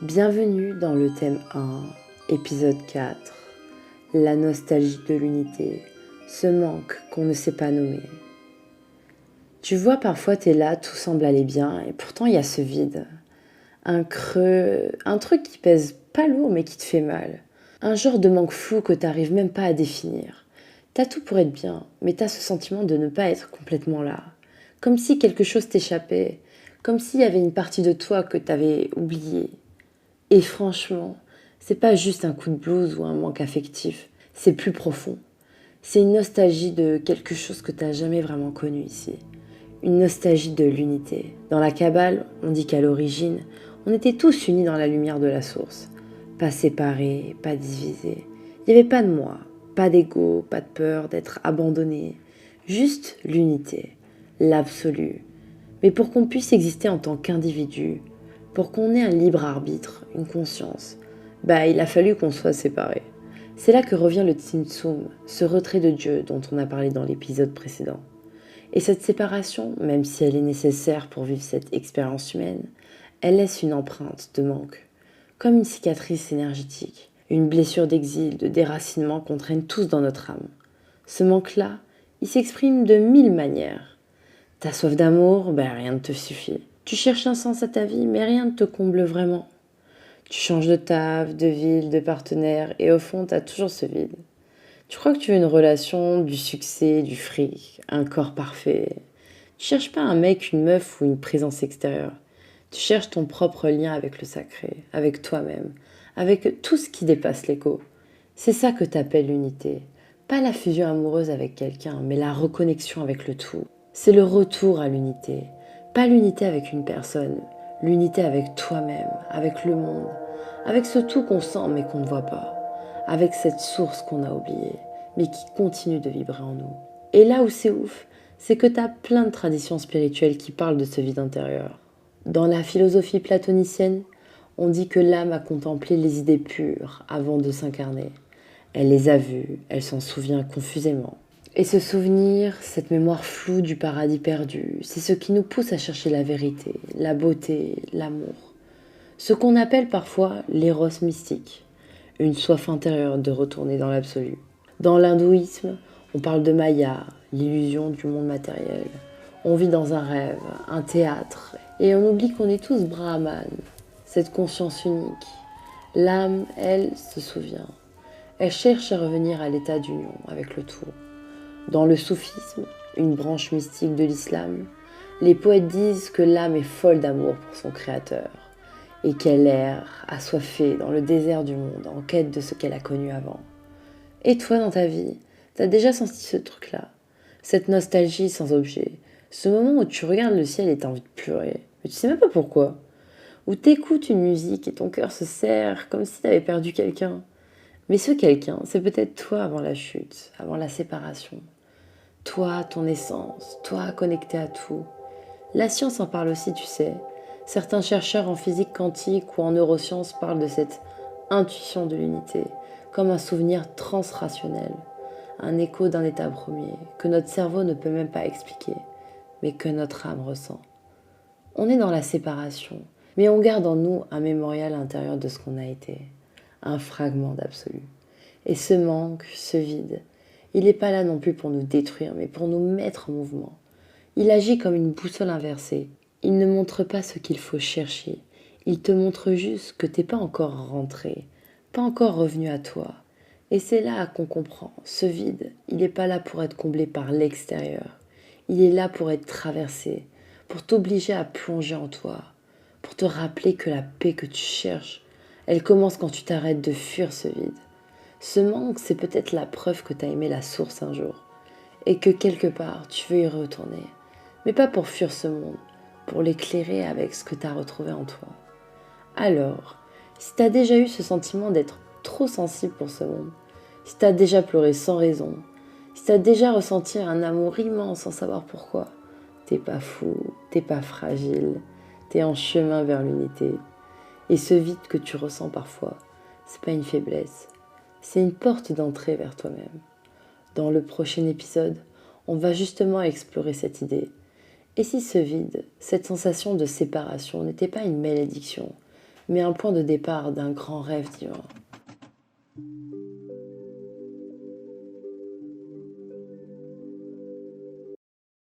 Bienvenue dans le thème 1, épisode 4, la nostalgie de l'unité, ce manque qu'on ne sait pas nommer. Tu vois, parfois t'es là, tout semble aller bien, et pourtant il y a ce vide. Un creux, un truc qui pèse pas lourd mais qui te fait mal. Un genre de manque flou que t'arrives même pas à définir. T'as tout pour être bien, mais t'as ce sentiment de ne pas être complètement là. Comme si quelque chose t'échappait, comme s'il y avait une partie de toi que t'avais oubliée. Et franchement, c'est pas juste un coup de blues ou un manque affectif, c'est plus profond. C'est une nostalgie de quelque chose que t'as jamais vraiment connu ici. Une nostalgie de l'unité. Dans la Kabbale, on dit qu'à l'origine, on était tous unis dans la lumière de la source. Pas séparés, pas divisés. Il n'y avait pas de moi, pas d'ego, pas de peur d'être abandonné. Juste l'unité, l'absolu. Mais pour qu'on puisse exister en tant qu'individu, pour qu'on ait un libre arbitre, une conscience, il a fallu qu'on soit séparés. C'est là que revient le Tzimtzum, ce retrait de Dieu dont on a parlé dans l'épisode précédent. Et cette séparation, même si elle est nécessaire pour vivre cette expérience humaine, elle laisse une empreinte de manque, comme une cicatrice énergétique, une blessure d'exil, de déracinement qu'on traîne tous dans notre âme. Ce manque-là, il s'exprime de 1000 manières. T'as soif d'amour, rien ne te suffit. Tu cherches un sens à ta vie, mais rien ne te comble vraiment. Tu changes de taf, de ville, de partenaire, et au fond, t'as toujours ce vide. Tu crois que tu veux une relation, du succès, du fric, un corps parfait. Tu cherches pas un mec, une meuf ou une présence extérieure. Tu cherches ton propre lien avec le sacré, avec toi-même, avec tout ce qui dépasse l'ego. C'est ça que t'appelles l'unité. Pas la fusion amoureuse avec quelqu'un, mais la reconnexion avec le tout. C'est le retour à l'unité. Pas l'unité avec une personne, l'unité avec toi-même, avec le monde, avec ce tout qu'on sent mais qu'on ne voit pas, avec cette source qu'on a oubliée, mais qui continue de vibrer en nous. Et là où c'est ouf, c'est que t'as plein de traditions spirituelles qui parlent de ce vide intérieur. Dans la philosophie platonicienne, on dit que l'âme a contemplé les idées pures avant de s'incarner. Elle les a vues, elle s'en souvient confusément. Et ce souvenir, cette mémoire floue du paradis perdu, c'est ce qui nous pousse à chercher la vérité, la beauté, l'amour. Ce qu'on appelle parfois l'éros mystique, une soif intérieure de retourner dans l'absolu. Dans l'hindouisme, on parle de Maya, l'illusion du monde matériel. On vit dans un rêve, un théâtre, et on oublie qu'on est tous brahmanes, cette conscience unique. L'âme, elle, se souvient. Elle cherche à revenir à l'état d'union avec le tout. Dans le soufisme, une branche mystique de l'islam, les poètes disent que l'âme est folle d'amour pour son créateur et qu'elle erre, assoiffée dans le désert du monde en quête de ce qu'elle a connu avant. Et toi, dans ta vie, t'as déjà senti ce truc-là, cette nostalgie sans objet, ce moment où tu regardes le ciel et t'as envie de pleurer, mais tu sais même pas pourquoi, où t'écoutes une musique et ton cœur se serre comme si t'avais perdu quelqu'un. Mais ce quelqu'un, c'est peut-être toi avant la chute, avant la séparation. Toi, ton essence, toi connecté à tout. La science en parle aussi, tu sais. Certains chercheurs en physique quantique ou en neurosciences parlent de cette intuition de l'unité, comme un souvenir transrationnel, un écho d'un état premier, que notre cerveau ne peut même pas expliquer, mais que notre âme ressent. On est dans la séparation, mais on garde en nous un mémorial intérieur de ce qu'on a été, un fragment d'absolu. Et ce manque, ce vide, il n'est pas là non plus pour nous détruire, mais pour nous mettre en mouvement. Il agit comme une boussole inversée. Il ne montre pas ce qu'il faut chercher. Il te montre juste que t'es pas encore rentré, pas encore revenu à toi. Et c'est là qu'on comprend. Ce vide, il n'est pas là pour être comblé par l'extérieur. Il est là pour être traversé, pour t'obliger à plonger en toi, pour te rappeler que la paix que tu cherches, elle commence quand tu t'arrêtes de fuir ce vide. Ce manque, c'est peut-être la preuve que tu as aimé la source un jour et que quelque part, tu veux y retourner. Mais pas pour fuir ce monde, pour l'éclairer avec ce que tu as retrouvé en toi. Alors, si tu as déjà eu ce sentiment d'être trop sensible pour ce monde, si tu as déjà pleuré sans raison, si tu as déjà ressenti un amour immense sans savoir pourquoi, t'es pas fou, t'es pas fragile, t'es en chemin vers l'unité. Et ce vide que tu ressens parfois, c'est pas une faiblesse, c'est une porte d'entrée vers toi-même. Dans le prochain épisode, on va justement explorer cette idée. Et si ce vide, cette sensation de séparation n'était pas une malédiction, mais un point de départ d'un grand rêve, dis-moi.